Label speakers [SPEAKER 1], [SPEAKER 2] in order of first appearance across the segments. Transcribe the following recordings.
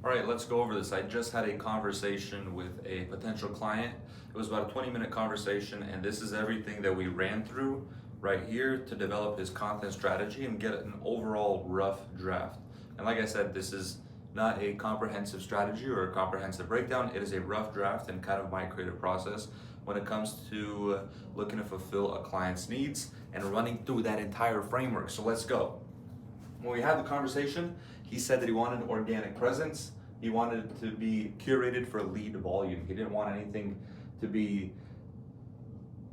[SPEAKER 1] All right, let's go over this. I just had a conversation with a potential client. It was about a 20-minute conversation, and this is everything that we ran through right here to develop his content strategy and get an overall rough draft. And like I said, this is not a comprehensive strategy or a comprehensive breakdown. It is a rough draft and kind of my creative process when it comes to looking to fulfill a client's needs and running through that entire framework. So let's go. When we had the conversation, he said that he wanted organic presence. He wanted it to be curated for lead volume. He didn't want anything to be,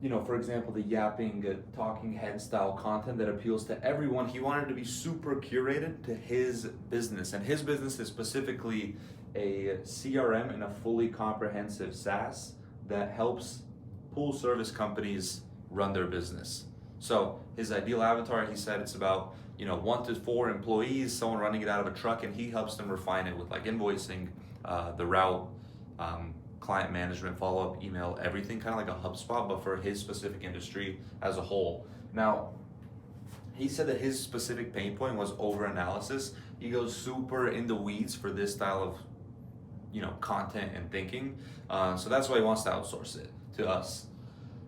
[SPEAKER 1] for example, the yapping, talking head style content that appeals to everyone. He wanted it to be super curated to his business. And his business is specifically a CRM and a fully comprehensive SaaS that helps pool service companies run their business. So his ideal avatar, he said it's about 1 to 4 employees, someone running it out of a truck, and he helps them refine it with like invoicing, the route, client management, follow-up, email, everything, kind of like a HubSpot, but for his specific industry as a whole. Now, he said that his specific pain point was over-analysis. He goes super in the weeds for this style of content and thinking. So that's why he wants to outsource it to us.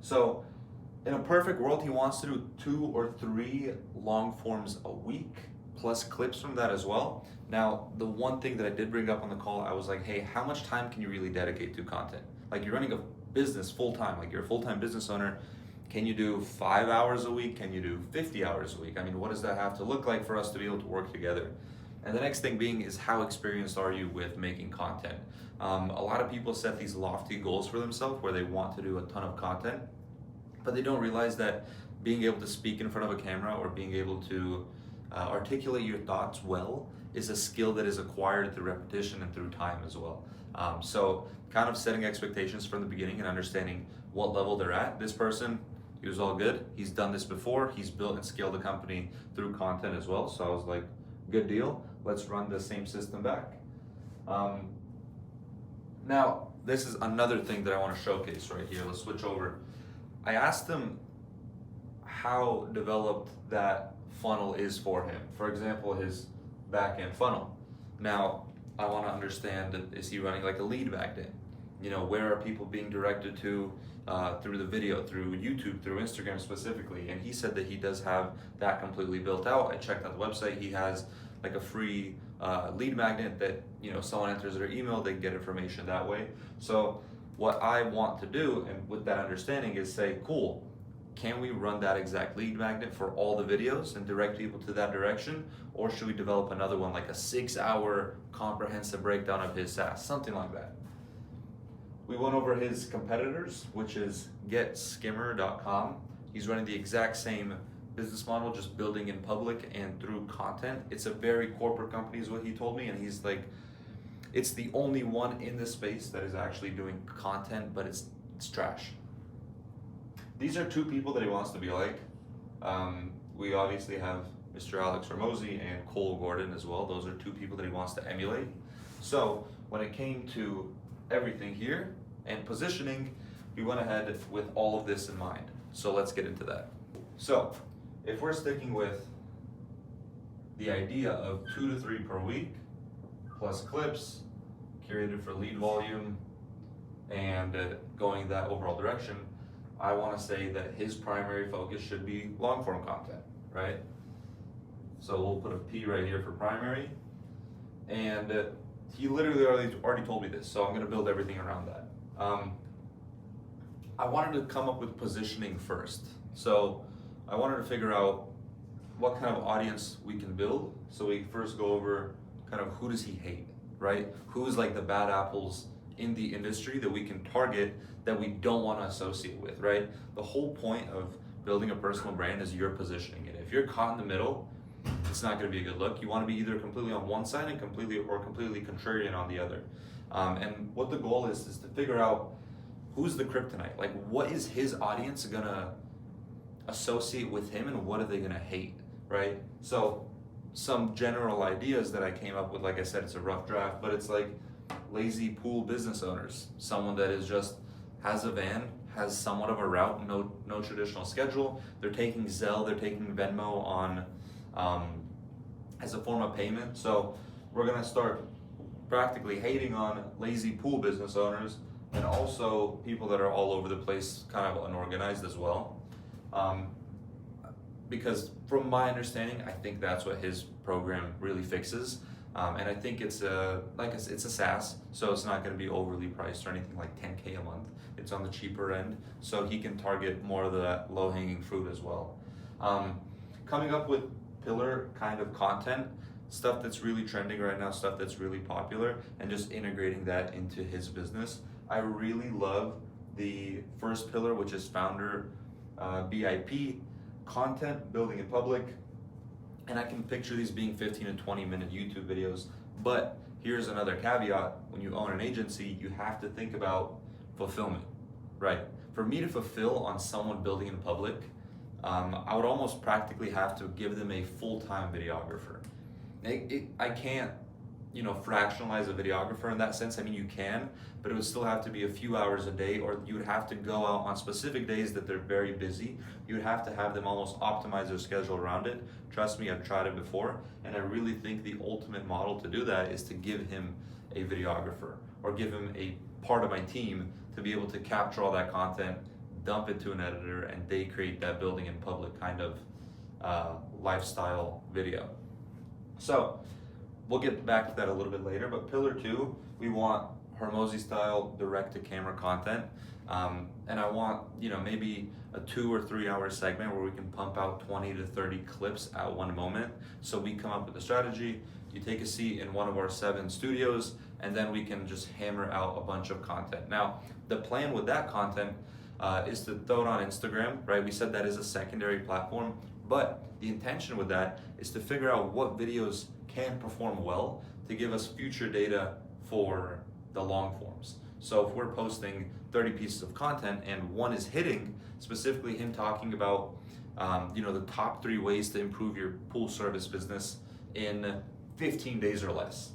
[SPEAKER 1] So in a perfect world, he wants to do 2 or 3 long forms a week, plus clips from that as well. Now, the one thing that I did bring up on the call, I was like, hey, how much time can you really dedicate to content? Like, you're running a business full time, like you're a full-time business owner. Can you do 5 hours a week? Can you do 50 hours a week? I mean, what does that have to look like for us to be able to work together? And the next thing being is, how experienced are you with making content? A lot of people set these lofty goals for themselves where they want to do a ton of content, but they don't realize that being able to speak in front of a camera or being able to articulate your thoughts well is a skill that is acquired through repetition and through time as well. So kind of setting expectations from the beginning and understanding what level they're at. This person, he was all good. He's done this before. He's built and scaled a company through content as well. So I was like, good deal. Let's run the same system back. Now, this is another thing that I want to showcase right here. Let's switch over. I asked him how developed that funnel is for him. For example, his back-end funnel. Now, I want to understand, is he running like a lead back end? Where are people being directed to through the video, through YouTube, through Instagram specifically? And he said that he does have that completely built out. I checked out the website. He has like a free lead magnet that, someone enters their email, they get information that way. So what I want to do, and with that understanding, is say, cool, can we run that exact lead magnet for all the videos and direct people to that direction? Or should we develop another one, like a 6-hour comprehensive breakdown of his SaaS, something like that? We went over his competitors, which is getskimmer.com. He's running the exact same business model, just building in public and through content. It's a very corporate company is what he told me, and he's like, it's the only one in this space that is actually doing content, but it's trash. These are 2 people that he wants to be like. We obviously have Mr. Alex Ramosi and Cole Gordon as well. Those are 2 people that he wants to emulate. So when it came to everything here and positioning, we went ahead with all of this in mind. So let's get into that. So if we're sticking with the idea of 2 to 3 per week, plus clips, curated for lead volume, and going that overall direction, I want to say that his primary focus should be long form content, right? So we'll put a P right here for primary. And he literally already told me this, so I'm going to build everything around that. I wanted to come up with positioning first. So I wanted to figure out what kind of audience we can build. So we first go over kind of who does he hate, right? Who's like the bad apples in the industry that we can target that we don't want to associate with, right? The whole point of building a personal brand is you're positioning it. If you're caught in the middle, it's not going to be a good look. You want to be either completely on one side and completely contrarian on the other. And what the goal is to figure out who's the kryptonite. Like, what is his audience going to associate with him, and what are they going to hate, right? So some general ideas that I came up with, like I said, it's a rough draft, but it's like lazy pool business owners, someone that is just has a van, has somewhat of a route, no traditional schedule. They're taking Zelle, they're taking Venmo on as a form of payment. So we're gonna start practically hating on lazy pool business owners and also people that are all over the place, kind of unorganized as well. Because from my understanding, I think that's what his program really fixes. And I think it's like I said, it's a SaaS, so it's not going to be overly priced or anything like 10K a month. It's on the cheaper end, so he can target more of the low-hanging fruit as well. Coming up with pillar kind of content, stuff that's really trending right now, stuff that's really popular, and just integrating that into his business. I really love the first pillar, which is founder BIP, content, building in public. And I can picture these being 15 and 20-minute YouTube videos. But here's another caveat. When you own an agency, you have to think about fulfillment, right? For me to fulfill on someone building in public, I would almost practically have to give them a full-time videographer. I can't, fractionalize a videographer in that sense. I mean, you can, but it would still have to be a few hours a day, or you would have to go out on specific days that they're very busy. You would have to have them almost optimize their schedule around it. Trust me, I've tried it before, and I really think the ultimate model to do that is to give him a videographer or give him a part of my team to be able to capture all that content, dump it to an editor, and they create that building in public kind of lifestyle video. So we'll get back to that a little bit later, but pillar 2, we want Hormozi style direct to camera content. And I want, maybe a 2 or 3 hour segment where we can pump out 20 to 30 clips at one moment. So we come up with a strategy, you take a seat in one of our 7 studios, and then we can just hammer out a bunch of content. Now, the plan with that content is to throw it on Instagram, right? We said that is a secondary platform, but the intention with that is to figure out what videos can perform well to give us future data for the long forms. So if we're posting 30 pieces of content and one is hitting, specifically him talking about the top 3 ways to improve your pool service business in 15 days or less,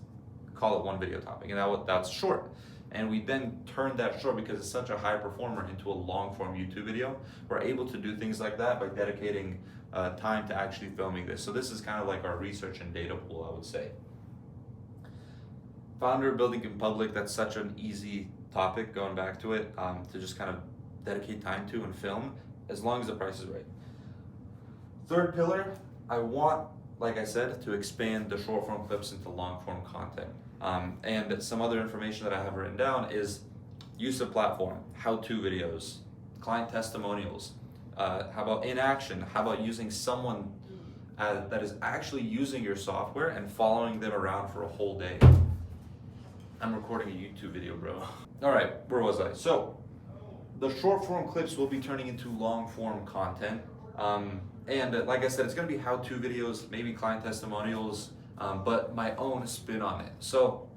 [SPEAKER 1] call it one video topic, and that's short. And we then turn that short, because it's such a high performer, into a long form YouTube video. We're able to do things like that by dedicating time to actually filming this. So this is kind of like our research and data pool, I would say. Founder building in public, that's such an easy topic, going back to it, to just kind of dedicate time to and film, as long as the price is right. Third pillar, I want, like I said, to expand the short form clips into long form content. And some other information that I have written down is use of platform, how-to videos, client testimonials, how about in action, how about using someone that is actually using your software and following them around for a whole day. I'm recording a YouTube video, bro. All right, where was I? So the short form clips will be turning into long form content. And like I said, it's gonna be how-to videos, maybe client testimonials, but my own spin on it. So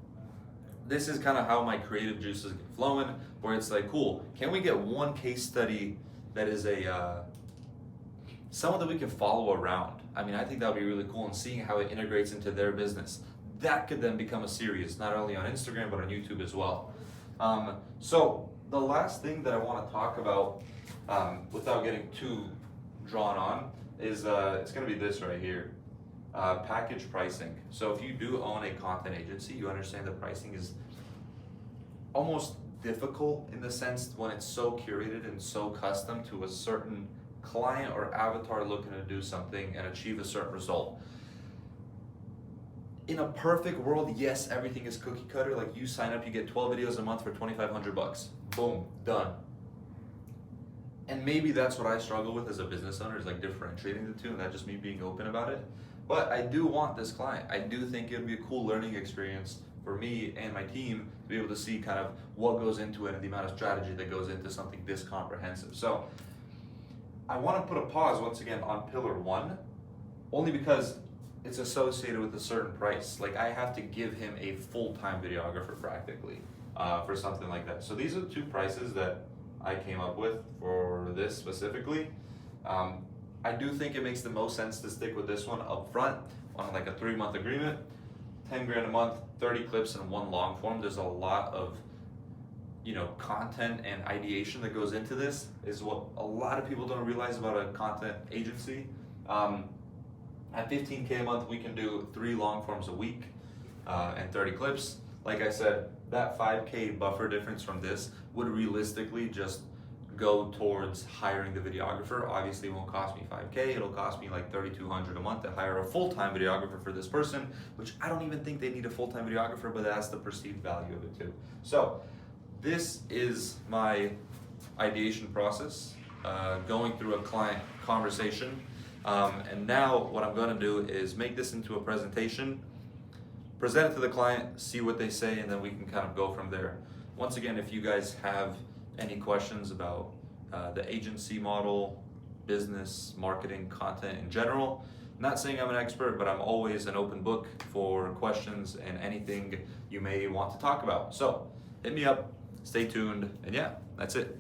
[SPEAKER 1] this is kind of how my creative juices get flowing, where it's like, cool, can we get one case study that is someone that we can follow around? I mean, I think that would be really cool, and seeing how it integrates into their business. That could then become a series, not only on Instagram, but on YouTube as well. So the last thing that I want to talk about, without getting too drawn on, is it's going to be this right here. Package pricing. So if you do own a content agency, you understand that pricing is almost difficult in the sense when it's so curated and so custom to a certain client or avatar looking to do something and achieve a certain result. In a perfect world, yes, everything is cookie cutter. Like, you sign up, you get 12 videos a month for $2,500. Boom, done. And maybe that's what I struggle with as a business owner, is like differentiating the two, and that's just me being open about it. But I do want this client. I do think it would be a cool learning experience for me and my team to be able to see kind of what goes into it and the amount of strategy that goes into something this comprehensive. So I want to put a pause once again on pillar 1, only because it's associated with a certain price. Like, I have to give him a full-time videographer practically for something like that. So these are 2 prices that I came up with for this specifically. I do think it makes the most sense to stick with this one up front on like a 3-month agreement, 10 grand a month, 30 clips and 1 long form. There's a lot of, content and ideation that goes into this, is what a lot of people don't realize about a content agency. At $15K a month, we can do 3 long forms a week and 30 clips. like I said, that 5K buffer difference from this would realistically just go towards hiring the videographer. Obviously it won't cost me 5K, it'll cost me like $3,200 a month to hire a full-time videographer for this person, which I don't even think they need a full-time videographer, but that's the perceived value of it too. So this is my ideation process, going through a client conversation. And now what I'm gonna do is make this into a presentation, present it to the client, see what they say, and then we can kind of go from there. Once again, if you guys have any questions about the agency model, business, marketing, content in general, not saying I'm an expert, but I'm always an open book for questions and anything you may want to talk about. So hit me up, stay tuned, and yeah, that's it.